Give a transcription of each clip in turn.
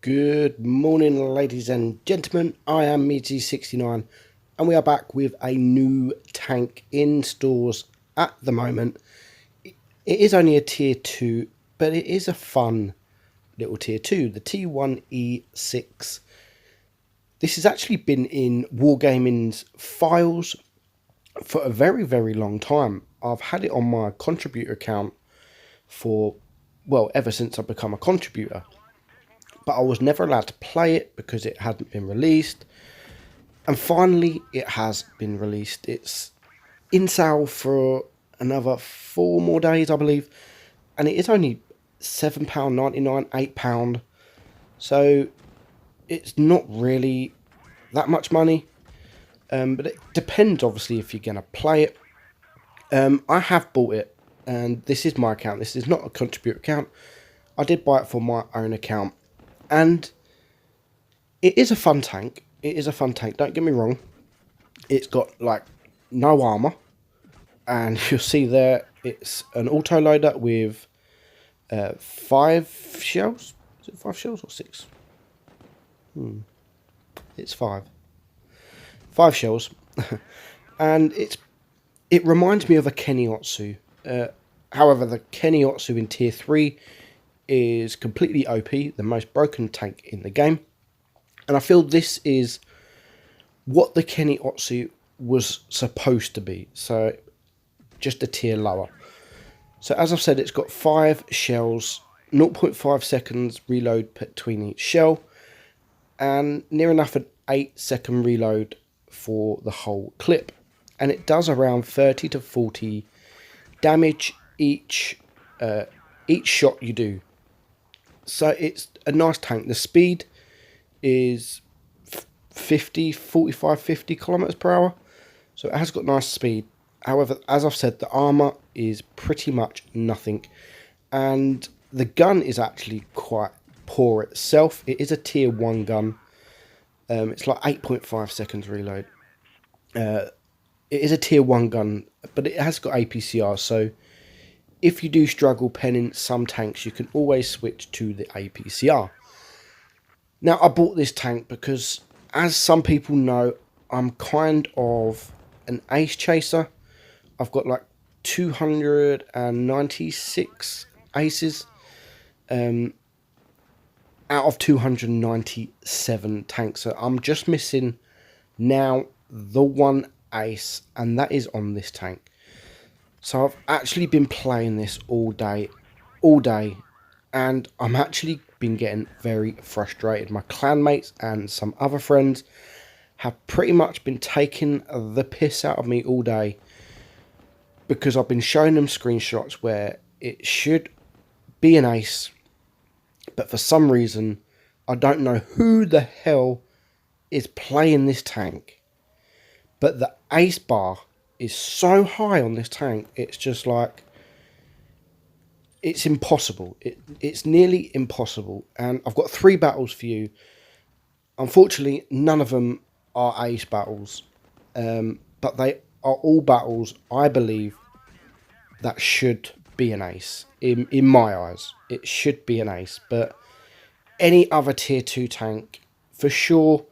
Good morning, ladies and gentlemen. I am Wotb and we are back with a new tank in stores at the moment. It is only a tier 2, but it is a fun little tier 2, the T1E6. This has actually been in Wargaming's files for a very, very long time. I've had it on my contributor account for, well, ever since I've become a contributor. But I was never allowed to play it because it hadn't been released. And finally, it has been released. It's in sale for another 4 more days, I believe. And it is only £7.99, £8. So it's not really that much money. But it depends, obviously, if you're going to play it. I have bought it. And this is my account. This is not a contributor account. I did buy it for my own account. And it is a fun tank. It is a fun tank. Don't get me wrong. It's got like no armor, and you'll see there it's an autoloader with 5 shells. Is it 5 shells or 6? It's 5. 5 shells, and it reminds me of a Keniotsu. However, the Keniotsu in tier 3 is completely OP, the most broken tank in the game. And I feel this is what the Keniotsu was supposed to be. So, just a tier lower. So, as I've said, it's got 5 shells, 0.5 seconds reload between each shell, and near enough an 8-second reload for the whole clip. And it does around 30 to 40 damage each shot you do. So it's a nice tank. The speed is 50 kilometers per hour. So it has got nice speed. However, as I've said, the armor is pretty much nothing. And the gun is actually quite poor itself. It is a tier 1 gun. It's like 8.5 seconds reload. It is a tier 1 gun, but it has got APCR. So if you do struggle penning some tanks, you can always switch to the APCR. Now, I bought this tank because, as some people know, I'm kind of an ace chaser. I've got like 296 aces out of 297 tanks. So I'm just missing now the one ace, and that is on this tank. So I've actually been playing this all day, and I'm actually been getting very frustrated. My clanmates and some other friends have pretty much been taking the piss out of me all day because I've been showing them screenshots where it should be an ace, but for some reason, I don't know who the hell is playing this tank, but the ace bar is so high on this tank, it's just like, it's impossible. It's nearly impossible. And I've got 3 battles for you. Unfortunately, none of them are ace battles, but they are all battles, I believe, that should be an ace. In my eyes, it should be an ace. But any other tier 2 tank, for sure,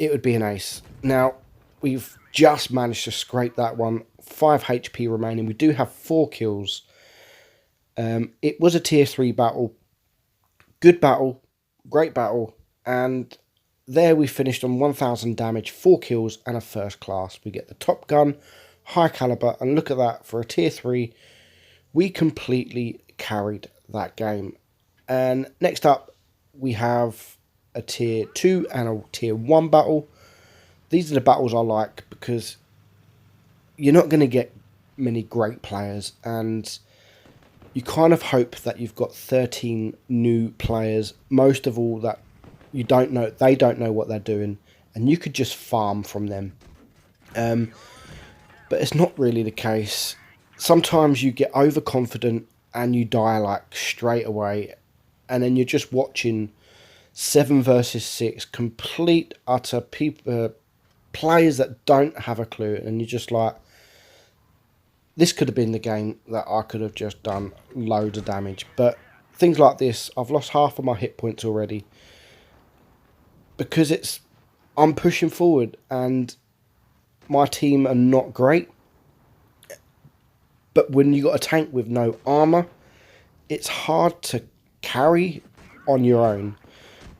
it would be an ace. Now, we've just managed to scrape that one. 5 HP remaining. We do have 4 kills. It was a tier 3 battle. Good battle. Great battle. And there we finished on 1000 damage, 4 kills and a first class. We get the top gun, high caliber. And look at that. For a tier 3, we completely carried that game. And next up, we have a tier 2 and a tier 1 battle. These are the battles I like because you're not going to get many great players, and you kind of hope that you've got 13 new players, most of all that you don't know, they don't know what they're doing, and you could just farm from them. But it's not really the case. Sometimes you get overconfident and you die like straight away, and then you're just watching 7 versus 6 complete utter players that don't have a clue, and you're just like, this could have been the game that I could have just done loads of damage. But things like this, I've lost half of my hit points already. Because I'm pushing forward and my team are not great. But when you got a tank with no armor, it's hard to carry on your own.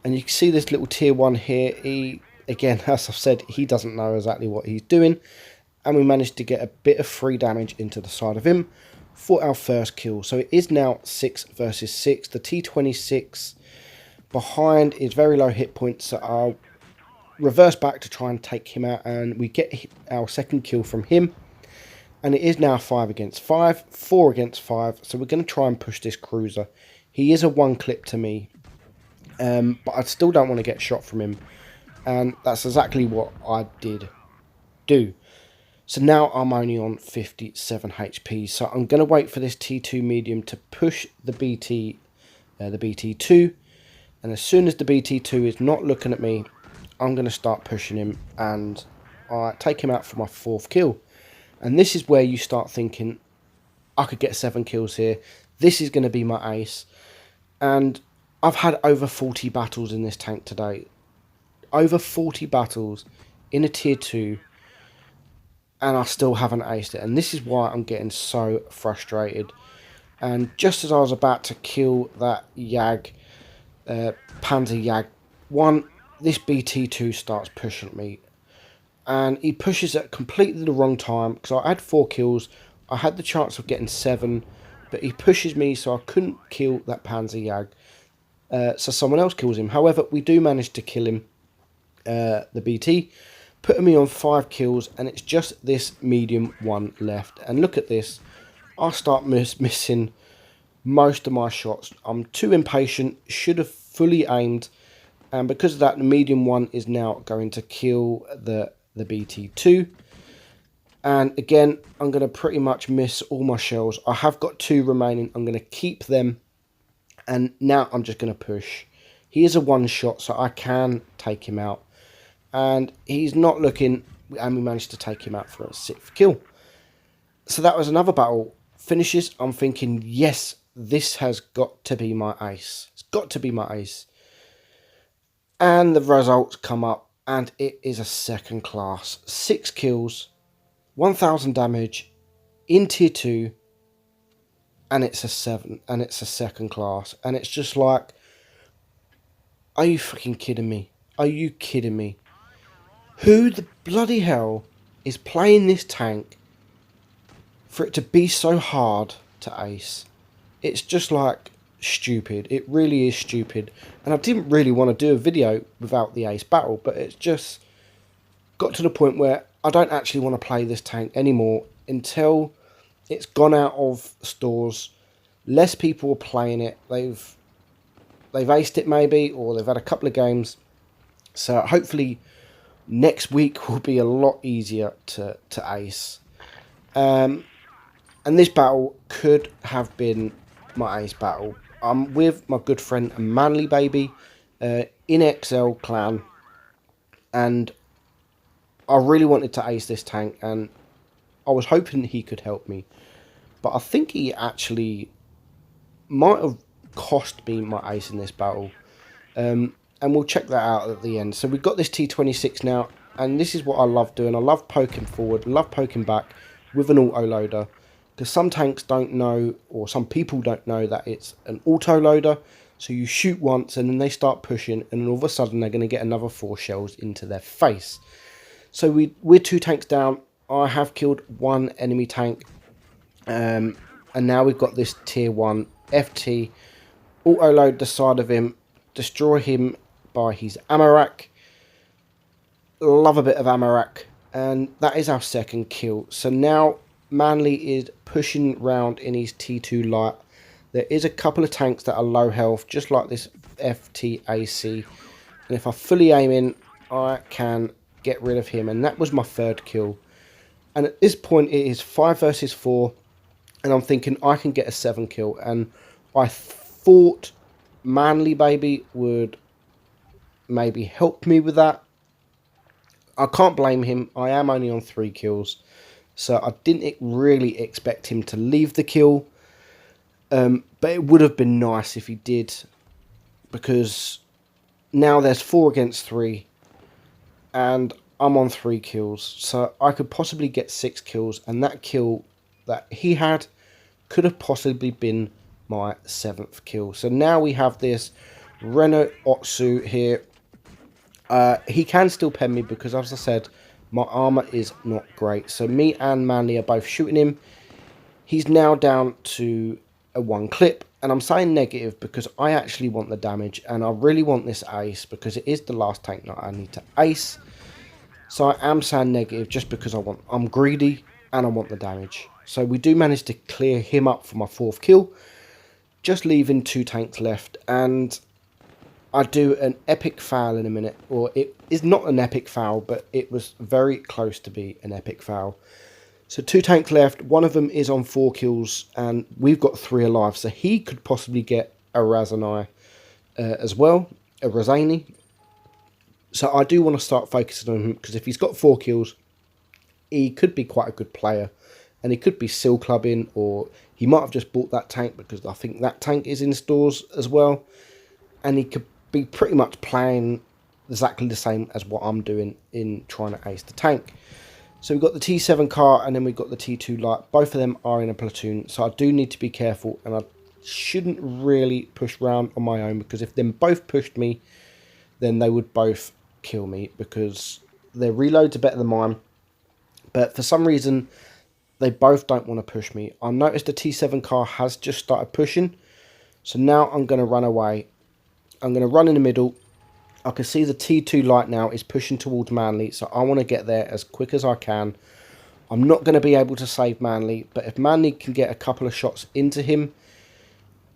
And you can see this little tier 1 here. He, again, as I've said, he doesn't know exactly what he's doing. And we managed to get a bit of free damage into the side of him for our first kill. So it is now 6 versus 6. The T1E6 behind is very low hit points. So I'll reverse back to try and take him out. And we get our second kill from him. And it is now 5 against 5, 4 against 5. So we're going to try and push this cruiser. He is a one clip to me. But I still don't want to get shot from him. And that's exactly what I did do. So now I'm only on 57 HP. So I'm going to wait for this T2 medium to push the BT2. And as soon as the BT2 is not looking at me, I'm going to start pushing him. And I take him out for my 4th kill. And this is where you start thinking, I could get 7 kills here. This is going to be my ace. And I've had over 40 battles in this tank today. Over 40 battles in a tier 2. And I still haven't aced it. And this is why I'm getting so frustrated. And just as I was about to kill that Yag, Panzer Yag 1, this BT2 starts pushing me. And he pushes at completely the wrong time. Because I had 4 kills. I had the chance of getting 7. But he pushes me so I couldn't kill that Panzer Yag. So someone else kills him. However, we do manage to kill him. The BT. Putting me on 5 kills, and it's just this medium 1 left. And look at this. I start missing most of my shots. I'm too impatient. Should have fully aimed. And because of that, the medium 1 is now going to kill the BT2. And again, I'm going to pretty much miss all my shells. I have got 2 remaining. I'm going to keep them. And now I'm just going to push. He is a one-shot, so I can take him out. And he's not looking, and we managed to take him out for a 6th kill. So that was another battle. Finishes, I'm thinking, yes, this has got to be my ace. It's got to be my ace. And the results come up, and it is a second class. 6 kills, 1000 damage, in tier 2, and it's a 7, and it's a second class. And it's just like, are you fucking kidding me? Are you kidding me? Who the bloody hell is playing this tank for it to be so hard to ace? It's just like stupid. It really is stupid. And I didn't really want to do a video without the ace battle, but it's just got to the point where I don't actually want to play this tank anymore until it's gone out of stores. Less people are playing it. They've aced it maybe, or they've had a couple of games. So hopefully next week will be a lot easier to ace. And this battle could have been my ace battle. I'm with my good friend Manly Baby in XL clan. And I really wanted to ace this tank. And I was hoping he could help me. But I think he actually might have cost me my ace in this battle. And we'll check that out at the end. So we've got this T1E6 now. And this is what I love doing. I love poking forward. I love poking back with an auto loader. Because some tanks don't know, or some people don't know that it's an auto loader. So you shoot once and then they start pushing. And then all of a sudden they're going to get another 4 shells into their face. So we're 2 tanks down. I have killed 1 enemy tank. And now we've got this tier 1 FT. Auto load the side of him. Destroy him by his ammo rack. Love a bit of ammo rack. And that is our second kill. So now Manly is pushing round in his T2 light. There is a couple of tanks that are low health, just like this FTAC. And if I fully aim in, I can get rid of him. And that was my 3rd kill. And at this point, it is 5 versus 4. And I'm thinking I can get a 7 kill. And I thought Manly Baby would maybe help me with that. I can't blame him. I am only on 3 kills. So I didn't really expect him to leave the kill. But it would have been nice if he did, because now there's 4 against 3 and I'm on 3 kills. So I could possibly get 6 kills, and that kill that he had could have possibly been my 7th kill. So now we have this Renault Otsu here. He can still pen me because, as I said, my armor is not great. So me and Manly are both shooting him. He's now down to a 1 clip, and I'm saying negative because I actually want the damage, and I really want this ace because it is the last tank that I need to ace. So I am saying negative just because I'm greedy and I want the damage. So we do manage to clear him up for my 4th kill, just leaving 2 tanks left, and I do an epic foul in a minute. Or it is not an epic foul, but it was very close to be an epic foul. So 2 tanks left, one of them is on 4 kills, and we've got 3 alive. So he could possibly get a Razani as well, a Razani. So I do want to start focusing on him, because if he's got 4 kills, he could be quite a good player. And he could be seal clubbing, or he might have just bought that tank because I think that tank is in stores as well. And he could be pretty much playing exactly the same as what I'm doing in trying to ace the tank. So we've got the T7 car, and then we've got the T2 light. Both of them are in a platoon, so I do need to be careful, and I shouldn't really push round on my own, because if them both pushed me, then they would both kill me, because their reloads are better than mine. But for some reason, they both don't want to push me. I noticed the T7 car has just started pushing, so now I'm going to run away. I'm going to run in the middle. I can see the T2 light now is pushing towards Manly, so I want to get there as quick as I can. I'm not going to be able to save Manly, but if Manly can get a couple of shots into him,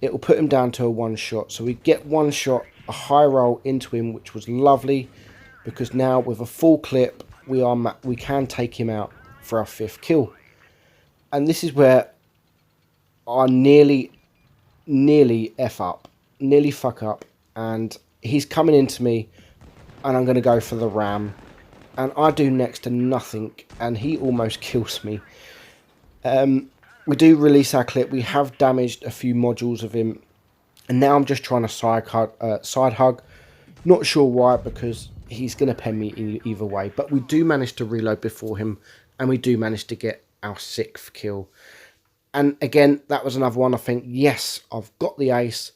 it will put him down to a 1 shot. So we get 1 shot, a high roll into him, which was lovely, because now with a full clip, we can take him out for our 5th kill. And this is where I nearly fuck up, and he's coming into me, and I'm going to go for the ram, and I do next to nothing, and he almost kills me. We do release our clip. We have damaged a few modules of him, and now I'm just trying to side hug. Not sure why, because he's going to pen me either way, but we do manage to reload before him, and we do manage to get our 6th kill. And again, that was another one. I think, yes, I've got the ace.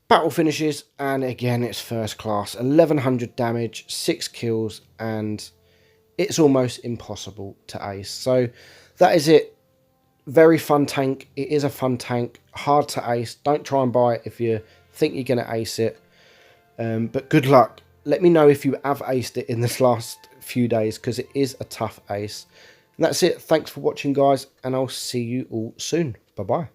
Battle finishes, and again, it's first class. 1100 damage, 6 kills, and it's almost impossible to ace. So that is it. Very fun tank. It is a fun tank. Hard to ace. Don't try and buy it if you think you're going to ace it. But good luck. Let me know if you have aced it in this last few days, because it is a tough ace. And that's it. Thanks for watching, guys, and I'll see you all soon. Bye-bye.